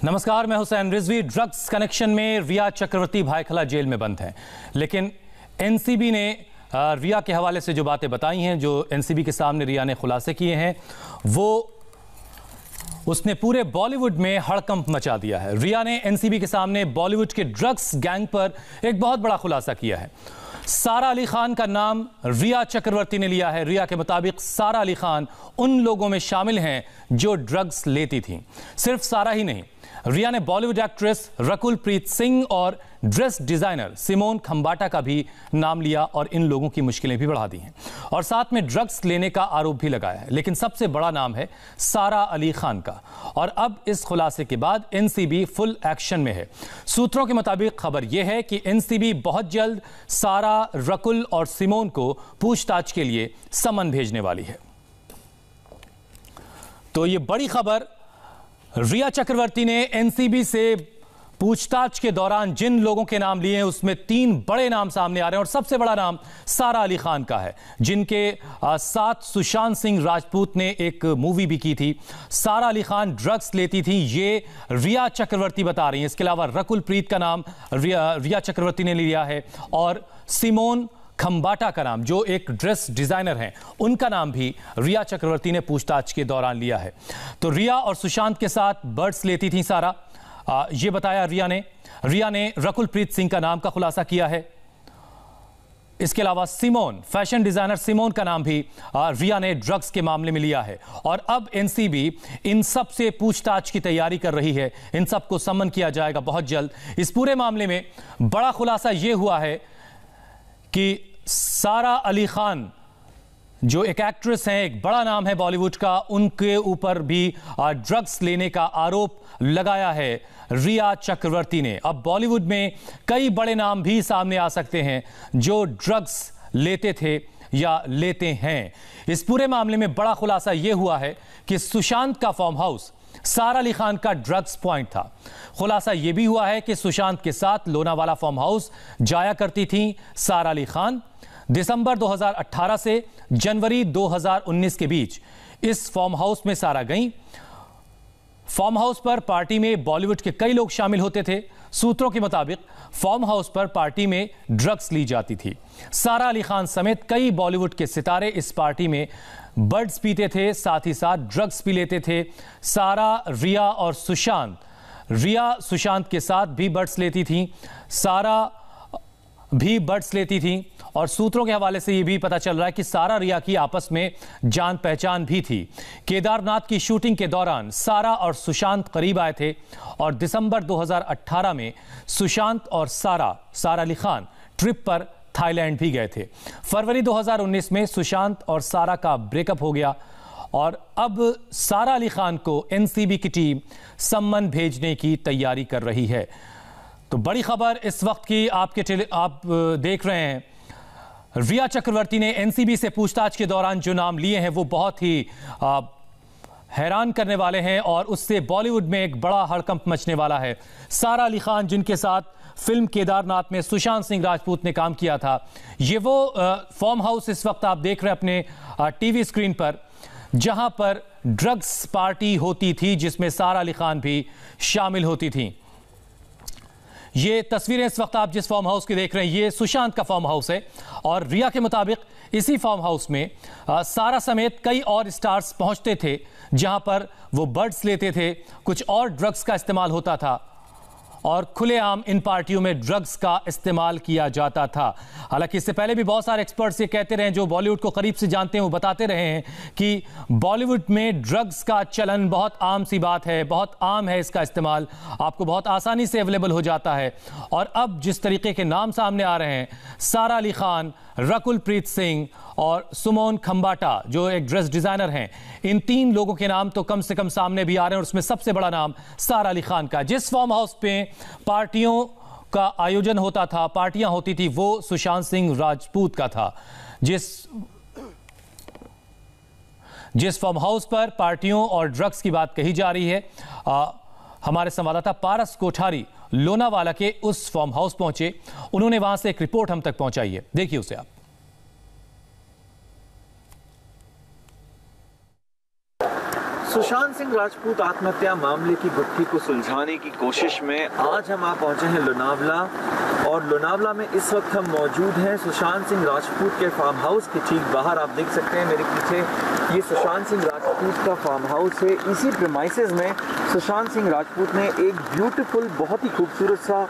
नमस्कार, मैं Hussain Rizvi. Drugs connection में रिया चक्रवर्ती भायखला जेल में बंद हैं, लेकिन एनसीबी ने रिया के हवाले से जो बातें बताई हैं, जो एनसीबी के सामने रिया ने खुलासे किए हैं, वो उसने पूरे बॉलीवुड में हड़कंप मचा दिया है। रिया ने एनसीबी के सामने बॉलीवुड के ड्रग्स गैंग पर एक बहुत बड़ा खुलासा किया है। सारा अली खान का नाम रिया चक्रवर्ती ने लिया है। रिया के मुताबिक सारा अली खान उन लोगों में शामिल हैं जो ड्रग्स लेती थीं। सिर्फ सारा ही नहीं, रिया ने बॉलीवुड एक्ट्रेस रकुल प्रीत सिंह और ड्रेस डिजाइनर सिमोन खंबाटा का भी नाम लिया और इन लोगों की मुश्किलें भी बढ़ा दी हैं और साथ में ड्रग्स लेने का आरोप भी लगाया है। लेकिन सबसे बड़ा नाम है सारा अली खान का और अब इस खुलासे के बाद एनसीबी फुल एक्शन में है। सूत्रों के मुताबिक खबर यह है कि एनसीबी बहुत जल्द सारा, रकुल और सिमोन को पूछताछ के लिए समन भेजने वाली है। तो ये बड़ी खबर, रिया चक्रवर्ती ने एनसीबी से पूछताछ के दौरान जिन लोगों के नाम लिए हैं उसमें 3 बड़े नाम सामने आ रहे हैं और सबसे बड़ा नाम सारा अली खान का है, जिनके साथ सुशांत सिंह राजपूत ने एक मूवी भी की थी। सारा अली खान ड्रग्स लेती थी, ये रिया चक्रवर्ती बता रही हैं। इसके अलावा रकुल प्रीत का नाम रिया चक्रवर्ती ने लिया है और सिमोन खंबाटा का नाम, जो एक ड्रेस डिजाइनर हैं, उनका नाम भी रिया चक्रवर्ती ने पूछताछ के दौरान लिया है। तो रिया और सुशांत के साथ बर्ड्स लेती थी सारा, ये बताया रिया ने रकुल प्रीत सिंह का नाम का खुलासा किया है। इसके अलावा सिमोन, फैशन डिजाइनर सिमोन का नाम भी रिया ने ड्रग्स के मामले में लिया है और अब एनसीबी इन सब से पूछताछ की तैयारी कर रही है। इन सबको समन किया जाएगा बहुत जल्द। इस पूरे मामले में बड़ा खुलासा यह हुआ है कि सारा अली खान, जो एक एक्ट्रेस हैं, एक बड़ा नाम है बॉलीवुड का, उनके ऊपर भी ड्रग्स लेने का आरोप लगाया है रिया चक्रवर्ती ने। अब बॉलीवुड में कई बड़े नाम भी सामने आ सकते हैं जो ड्रग्स लेते थे या लेते हैं। इस पूरे मामले में बड़ा खुलासा यह हुआ है कि सुशांत का फार्म हाउस सारा अली खान का ड्रग्स पॉइंट था। खुलासा यह भी हुआ है कि सुशांत के साथ लोनावाला फार्म हाउस जाया करती थी सारा अली खान। दिसंबर 2018 से जनवरी 2019 के बीच इस फार्म हाउस में सारा गई। फार्म हाउस पर पार्टी में बॉलीवुड के कई लोग शामिल होते थे। सूत्रों के मुताबिक फार्म हाउस पर पार्टी में ड्रग्स ली जाती थी। सारा अली खान समेत कई बॉलीवुड के सितारे इस पार्टी में बर्ड्स पीते थे, साथ ही साथ ड्रग्स भी लेते थे। सारा, रिया और सुशांत, रिया सुशांत के साथ भी बर्ड्स लेती थी, सारा भी बर्ड्स लेती थी और सूत्रों के हवाले से यह भी पता चल रहा है कि सारा, रिया की आपस में जान पहचान भी थी। केदारनाथ की शूटिंग के दौरान सारा और सुशांत करीब आए थे और दिसंबर 2018 में सुशांत और सारा अली खान ट्रिप पर थाईलैंड भी गए थे। फरवरी 2019 में सुशांत और सारा का ब्रेकअप हो गया और अब सारा अली खान को एनसीबी की टीम सम्मन भेजने की तैयारी कर रही है। तो बड़ी खबर इस वक्त की आप देख रहे हैं, रिया चक्रवर्ती ने एनसीबी से पूछताछ के दौरान जो नाम लिए हैं वो बहुत ही हैरान करने वाले हैं और उससे बॉलीवुड में एक बड़ा हड़कंप मचने वाला है। सारा अली खान, जिनके साथ फिल्म केदारनाथ में सुशांत सिंह राजपूत ने काम किया था, ये वो फार्म हाउस इस वक्त आप देख रहे हैं अपने टीवी स्क्रीन पर, जहां पर ड्रग्स पार्टी होती थी, जिसमें सारा अली खान भी शामिल होती थी। ये तस्वीरें इस वक्त आप जिस फार्म हाउस की देख रहे हैं, ये सुशांत का फार्म हाउस है और रिया के मुताबिक इसी फार्म हाउस में सारा समेत कई और स्टार्स पहुंचते थे, जहां पर वो बर्ड्स लेते थे, कुछ और ड्रग्स का इस्तेमाल होता था और खुलेआम इन पार्टियों में ड्रग्स का इस्तेमाल किया जाता था। हालांकि इससे पहले भी बहुत सारे एक्सपर्ट्स ये कहते रहे, जो बॉलीवुड को करीब से जानते हैं, वो बताते रहे हैं कि बॉलीवुड में ड्रग्स का चलन बहुत आम सी बात है, बहुत आम है, इसका इस्तेमाल आपको बहुत आसानी से अवेलेबल हो जाता है। और अब जिस तरीके के नाम सामने आ रहे हैं, सारा अली खान, रकुल प्रीत सिंह और सिमोन खंबाटा, जो एक ड्रेस डिजाइनर हैं, इन 3 लोगों के नाम तो कम से कम सामने भी आ रहे हैं और उसमें सबसे बड़ा नाम सारा अली खान का। जिस फार्म हाउस पे पार्टियों का आयोजन होता था, पार्टियां होती थी, वो सुशांत सिंह राजपूत का था। जिस फार्म हाउस पर पार्टियों और ड्रग्स की बात कही जा रही है, हमारे संवाददाता पारस कोठारी लोनावाला के उस फार्म हाउस पहुंचे। उन्होंने वहां से एक रिपोर्ट हम तक पहुंचाई है, देखिए उसे आप। सुशांत सिंह राजपूत आत्महत्या मामले की गुत्थी को सुलझाने की कोशिश में आज हम आ पहुंचे हैं लोनावला, और लोनावला में इस वक्त हम मौजूद हैं सुशांत सिंह राजपूत के फार्म हाउस के ठीक बाहर। आप देख सकते हैं मेरे पीछे, ये सुशांत सिंह राजपूत का फार्म हाउस है। इसी प्रीमाइसेस में सुशांत सिंह राजपूत ने एक ब्यूटीफुल, बहुत ही खूबसूरत सा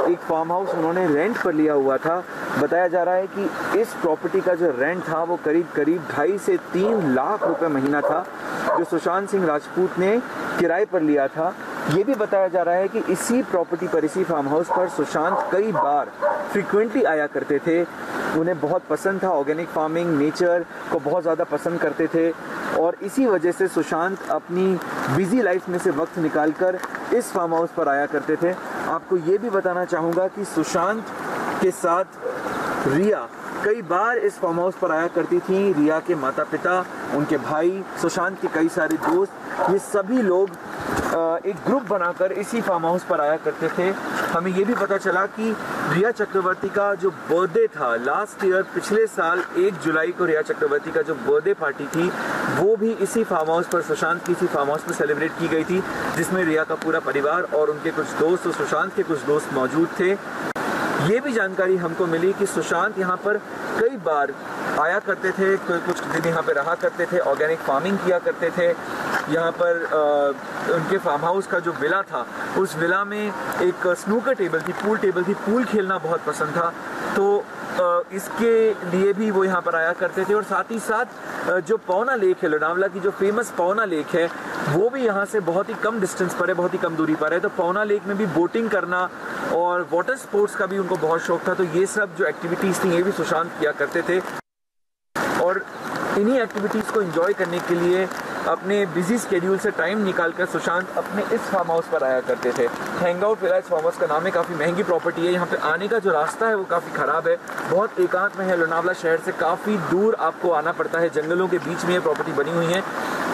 एक फार्म हाउस उन्होंने रेंट पर लिया हुआ था। बताया जा रहा है कि इस प्रॉपर्टी का जो रेंट था वो करीब 2.5 से 3 लाख रुपए महीना था, जो सुशांत सिंह राजपूत ने किराए पर लिया था। ये भी बताया जा रहा है कि इसी प्रॉपर्टी पर, इसी फार्म हाउस पर सुशांत कई बार फ्रीक्वेंटली आया करते थे। उन्हें बहुत पसंद था ऑर्गेनिक फार्मिंग, नेचर को बहुत ज़्यादा पसंद करते थे, और इसी वजह से सुशांत अपनी बिजी लाइफ में से वक्त निकालकर इस फार्म हाउस पर आया करते थे। आपको ये भी बताना चाहूँगा कि सुशांत के साथ रिया कई बार इस फार्म हाउस पर आया करती थी। रिया के माता पिता, उनके भाई, सुशांत के कई सारे दोस्त, ये सभी लोग एक ग्रुप बनाकर इसी फार्म हाउस पर आया करते थे। हमें ये भी पता चला कि रिया चक्रवर्ती का जो बर्थडे था लास्ट ईयर, पिछले साल 1 जुलाई को रिया चक्रवर्ती का जो बर्थडे पार्टी थी वो भी इसी फार्म हाउस पर, सुशांत की इसी फार्म हाउस पर सेलिब्रेट की गई थी, जिसमें रिया का पूरा परिवार और उनके कुछ दोस्त और सुशांत के कुछ दोस्त मौजूद थे। ये भी जानकारी हमको मिली कि सुशांत यहाँ पर कई बार आया करते थे, कुछ दिन यहाँ पे रहा करते थे, ऑर्गेनिक फार्मिंग किया करते थे। यहाँ पर उनके फार्म हाउस का जो विला था, उस विला में एक स्नूकर टेबल थी, पूल टेबल थी, पूल खेलना बहुत पसंद था, तो इसके लिए भी वो यहाँ पर आया करते थे। और साथ ही साथ जो पौना लेक है, लोनावला की जो फेमस पौना लेक है, वो भी यहाँ से बहुत ही कम डिस्टेंस पर है, बहुत ही कम दूरी पर है। तो पौना लेक में भी बोटिंग करना और वाटर स्पोर्ट्स का भी उनको बहुत शौक था। तो ये सब जो एक्टिविटीज़ थी ये भी सुशांत किया करते थे, और इन्हीं एक्टिविटीज़ को एंजॉय करने के लिए अपने बिजी स्केड्यूल से टाइम निकालकर सुशांत अपने इस फार्म हाउस पर आया करते थे। हैंगआउट विला इस फार्म हाउस का नाम है, काफ़ी महंगी प्रॉपर्टी है। यहाँ पे आने का जो रास्ता है वो काफ़ी ख़राब है, बहुत एकांत में है। लोनावला शहर से काफ़ी दूर आपको आना पड़ता है, जंगलों के बीच में ये प्रॉपर्टी बनी हुई है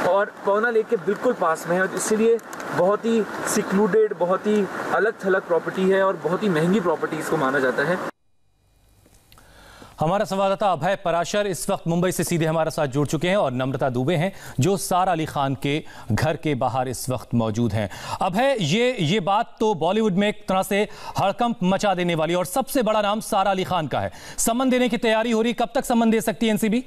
और पौना लेक के बिल्कुल पास में है, इसीलिए बहुत ही सिक्लूडेड, बहुत ही अलग थलग प्रॉपर्टी है और बहुत ही महंगी प्रॉपर्टी इसको माना जाता है। हमारा संवाददाता अभय पराशर इस वक्त मुंबई से सीधे हमारे साथ जुड़ चुके हैं, और नम्रता दुबे हैं जो सारा अली खान के घर के बाहर इस वक्त मौजूद हैं। अभय, ये बात तो बॉलीवुड में एक तरह से हड़कंप मचा देने वाली, और सबसे बड़ा नाम सारा अली खान का है। सम्मान देने की तैयारी हो रही, कब तक सम्मान दे सकती है एनसीबी?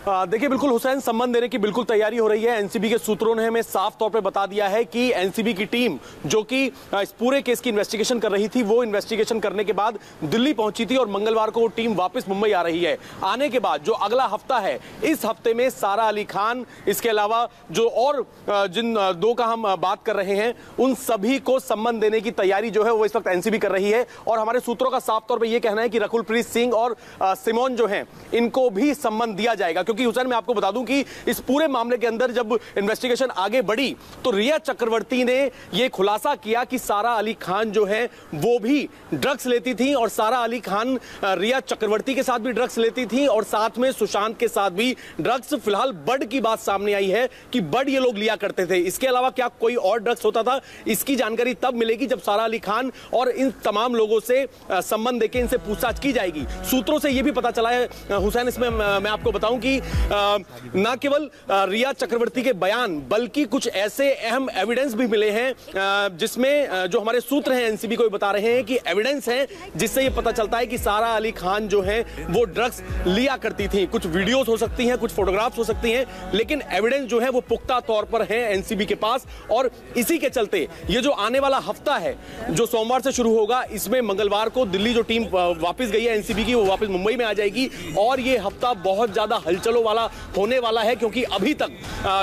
देखिए बिल्कुल हुसैन, सम्मान देने की बिल्कुल तैयारी हो रही है। एनसीबी के सूत्रों ने हमें साफ तौर पे बता दिया है कि एनसीबी की टीम जो कि इस पूरे केस की इन्वेस्टिगेशन कर रही थी, वो इन्वेस्टिगेशन करने के बाद दिल्ली पहुंची थी और मंगलवार को वो टीम वापस मुंबई आ रही है। आने के बाद जो अगला हफ्ता है, इस हफ्ते में सारा अली खान, इसके अलावा जो और जिन दो का हम बात कर रहे हैं, उन सभी को सम्मान देने की तैयारी जो है वो इस वक्त एनसीबी कर रही है। और हमारे सूत्रों का साफ तौर पर यह कहना है कि रकुलप्रीत सिंह और सिमोन जो है, इनको भी सम्मान दिया जाएगा। क्योंकि हुसैन, मैं आपको बता दूं कि इस पूरे मामले के अंदर जब इन्वेस्टिगेशन आगे बढ़ी तो रिया चक्रवर्ती ने यह खुलासा किया कि सारा अली खान जो है वो भी ड्रग्स लेती थी, और सारा अली खान रिया चक्रवर्ती के साथ भी ड्रग्स लेती थी और साथ में सुशांत के साथ भी ड्रग्स। फिलहाल बड की बात सामने आई है कि बड ये लोग लिया करते थे, इसके अलावा क्या कोई और ड्रग्स होता था, इसकी जानकारी तब मिलेगी जब सारा अली खान और इन तमाम लोगों से संबंध देके इनसे पूछताछ की जाएगी। सूत्रों से यह भी पता चला है हुसैन, इसमें मैं आपको बताऊं कि न केवल रिया चक्रवर्ती के बयान बल्कि कुछ ऐसे अहम एविडेंस भी मिले हैं जिसमें जो हमारे सूत्र हैं एनसीबी को बता रहे हैं कि एविडेंस है जिससे यह पता चलता है कि सारा अली खान जो है वो ड्रग्स लिया करती थी। कुछ वीडियोस हो सकती हैं, कुछ फोटोग्राफ्स हो सकती हैं, लेकिन एविडेंस जो है वो पुख्ता तौर पर है एनसीबी के पास। और इसी के चलते ये जो आने वाला हफ्ता है जो सोमवार से शुरू होगा, इसमें मंगलवार को दिल्ली जो टीम वापस गई है एनसीबी की, वो वापस मुंबई में आ जाएगी और ये हफ्ता बहुत ज्यादा हलचलों वाला होने वाला है। क्योंकि अभी तक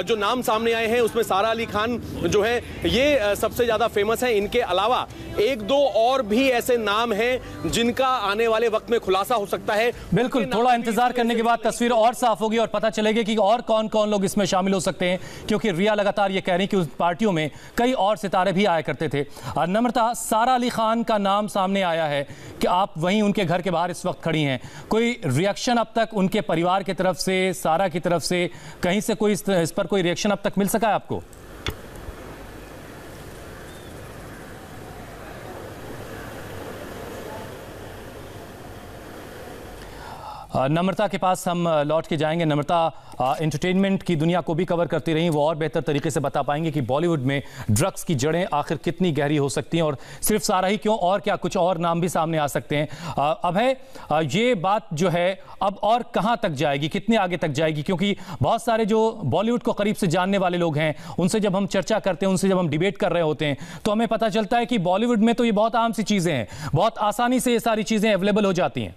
जो नाम सामने आए हैं उसमें सारा अली खान जो है ये सबसे ज्यादा फेमस है। इनके अलावा एक दो और भी ऐसे नाम हैं जिनका आने वाले वक्त में खुलासा हो सकता है। बिल्कुल, थोड़ा इंतजार करने के बाद तस्वीर और साफ होगी और पता चलेगी कि और कौन कौन लोग इसमें शामिल हो सकते हैं, क्योंकि रिया लगातार ये कह रही कि उस पार्टियों में कई और सितारे भी आया करते थे। नम्रता, सारा अली खान का नाम सामने आया है कि आप वहीं उनके घर के बाहर इस वक्त खड़ी हैं, कोई रिएक्शन अब तक उनके परिवार की तरफ से, सारा की तरफ से, कहीं से कोई इस पर कोई रिएक्शन अब तक मिल सका है आपको? नम्रता के पास हम लौट के जाएंगे। नम्रता एंटरटेनमेंट की दुनिया को भी कवर करती रही, वो और बेहतर तरीके से बता पाएंगे कि बॉलीवुड में ड्रग्स की जड़ें आखिर कितनी गहरी हो सकती हैं और सिर्फ सारा ही क्यों, और क्या कुछ और नाम भी सामने आ सकते हैं। अभय, ये बात जो है अब और कहां तक जाएगी, कितने आगे तक जाएगी? क्योंकि बहुत सारे जो बॉलीवुड को करीब से जानने वाले लोग हैं, उनसे जब हम चर्चा करते हैं, उनसे जब हम डिबेट कर रहे होते हैं, तो हमें पता चलता है कि बॉलीवुड में तो ये बहुत आम सी चीजें हैं, बहुत आसानी से ये सारी चीजें अवेलेबल हो जाती हैं।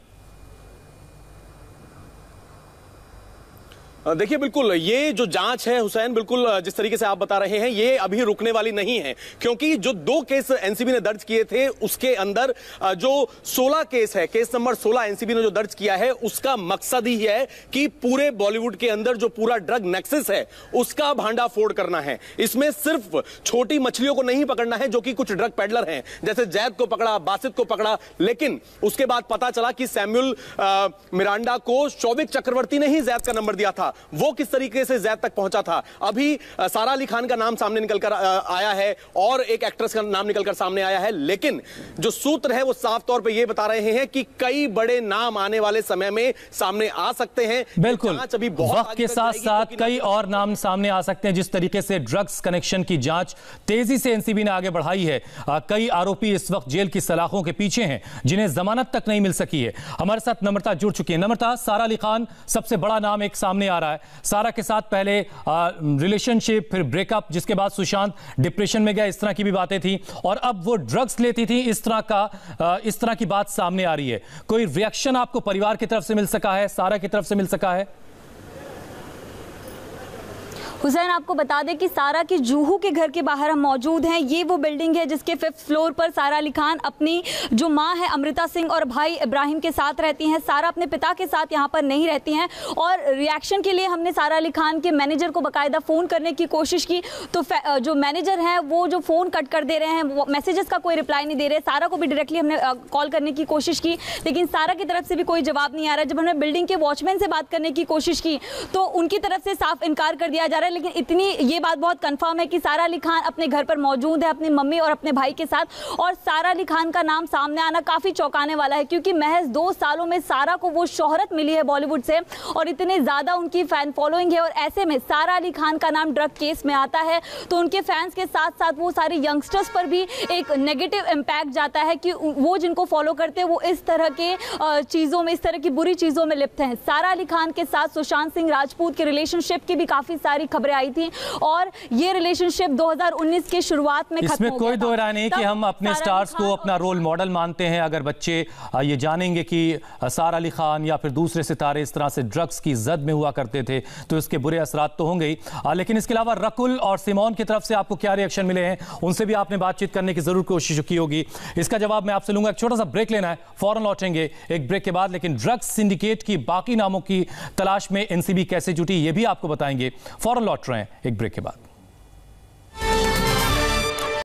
देखिए, बिल्कुल ये जो जांच है हुसैन, बिल्कुल जिस तरीके से आप बता रहे हैं, ये अभी रुकने वाली नहीं है, क्योंकि जो 2 केस एनसीबी ने दर्ज किए थे उसके अंदर जो 16 केस है, केस नंबर 16 एनसीबी ने जो दर्ज किया है, उसका मकसद ही है कि पूरे बॉलीवुड के अंदर जो पूरा ड्रग नेक्सस है उसका भांडाफोड़ करना है। इसमें सिर्फ छोटी मछलियों को नहीं पकड़ना है जो कि कुछ ड्रग पेडलर हैं, जैसे जैद को पकड़ा, बासित को पकड़ा, लेकिन उसके बाद पता चला कि सैमुअल मिरांडा को शौविक चक्रवर्ती ने ही जैद का नंबर दिया था। वो किस तरीके से जैद तक पहुंचा था। अभी सारा अली खान का नाम सामने निकलकर आया है और एक एक्ट्रेस का नाम निकलकर सामने आया है, लेकिन जो सूत्र है वो साफ तौर पे ये बता रहे हैं कि कई बड़े नाम आने वाले समय में सामने आ सकते हैं। बिल्कुल, वक्त के साथ साथ कई और नाम सामने आ सकते हैं। जिस तरीके से ड्रग्स कनेक्शन की जांच तेजी से एनसीबी ने आगे बढ़ाई है, कई आरोपी इस वक्त जेल की सलाखों के पीछे हैं जिन्हें जमानत तक नहीं मिल सकी है। हमारे साथ नम्रता जुड़ चुकी है। नम्रता, सारा अली खान सबसे बड़ा नाम एक सामने आ रहा है। सारा के साथ पहले रिलेशनशिप, फिर ब्रेकअप, जिसके बाद सुशांत डिप्रेशन में गया, इस तरह की भी बातें थी, और अब वो ड्रग्स लेती थी, इस तरह की बात सामने आ रही है। कोई रिएक्शन आपको परिवार की तरफ से मिल सका है, सारा की तरफ से मिल सका है? हुसैन, आपको बता दें कि सारा के जूहू के घर के बाहर हम मौजूद हैं। ये वो बिल्डिंग है जिसके 5th फ्लोर पर सारा अली खान अपनी जो मां है अमृता सिंह और भाई इब्राहिम के साथ रहती हैं। सारा अपने पिता के साथ यहाँ पर नहीं रहती हैं, और रिएक्शन के लिए हमने सारा अली खान के मैनेजर को बाकायदा फ़ोन करने की कोशिश की, तो जो मैनेजर हैं वो जो फ़ोन कट कर दे रहे हैं, वो मैसेजेस का कोई रिप्लाई नहीं दे रहे। सारा को भी डायरेक्टली हमने कॉल करने की कोशिश की, लेकिन सारा की तरफ से भी कोई जवाब नहीं आ रहा। जब हमने बिल्डिंग के वॉचमैन से बात करने की कोशिश की तो उनकी तरफ से साफ इनकार कर दिया जा रहा है। लेकिन इतनी ये बात बहुत कंफर्म है कि सारा अली खान अपने घर पर मौजूद है अपनी मम्मी और अपने भाई के साथ, और सारा अली खान का नाम सामने आना काफ़ी चौंकाने वाला है, क्योंकि महज 2 सालों में सारा को वो शोहरत मिली है बॉलीवुड से, और इतने ज़्यादा उनकी फ़ैन फॉलोइंग है, और ऐसे में सारा अली खान का नाम ड्रग केस में आता है तो उनके फैंस के साथ साथ वो सारे यंगस्टर्स पर भी एक नेगेटिव इम्पैक्ट जाता है कि वो जिनको फॉलो करते हैं वो इस तरह के चीज़ों में, इस तरह की बुरी चीज़ों में लिप्त हैं। सारा अली खान के साथ सुशांत सिंह राजपूत के रिलेशनशिप की भी काफ़ी सारी खबरें आई थी, और ये रिलेशनशिप 2019 के शुरुआत में खत्म हो गया था। इसमें कोई दो राय नहीं कि हम अपने स्टार्स को अपना रोल मॉडल मानते हैं। अगर बच्चे ये जानेंगे कि सारा अली खान या फिर दूसरे सितारे इस तरह से ड्रग्स की जद में हुआ करते थे तो इसके बुरे असरात तो होंगे ही, लेकिन इसके अलावा रकुल और सिमोन की तरफ से आपको क्या रिएक्शन मिले हैं? उनसे भी आपने बातचीत करने की जरूर कोशिश की होगी। इसका जवाब मैं आपसे लूंगा। एक छोटा सा ब्रेक लेना है, फौरन लौटेंगे एक ब्रेक के बाद, लेकिन ड्रग्स सिंडिकेट की बाकी नामों की तलाश में एनसीबी कैसे जुटी ये भी आपको बताएंगे। फौरन लौट रहे हैं एक ब्रेक के बाद।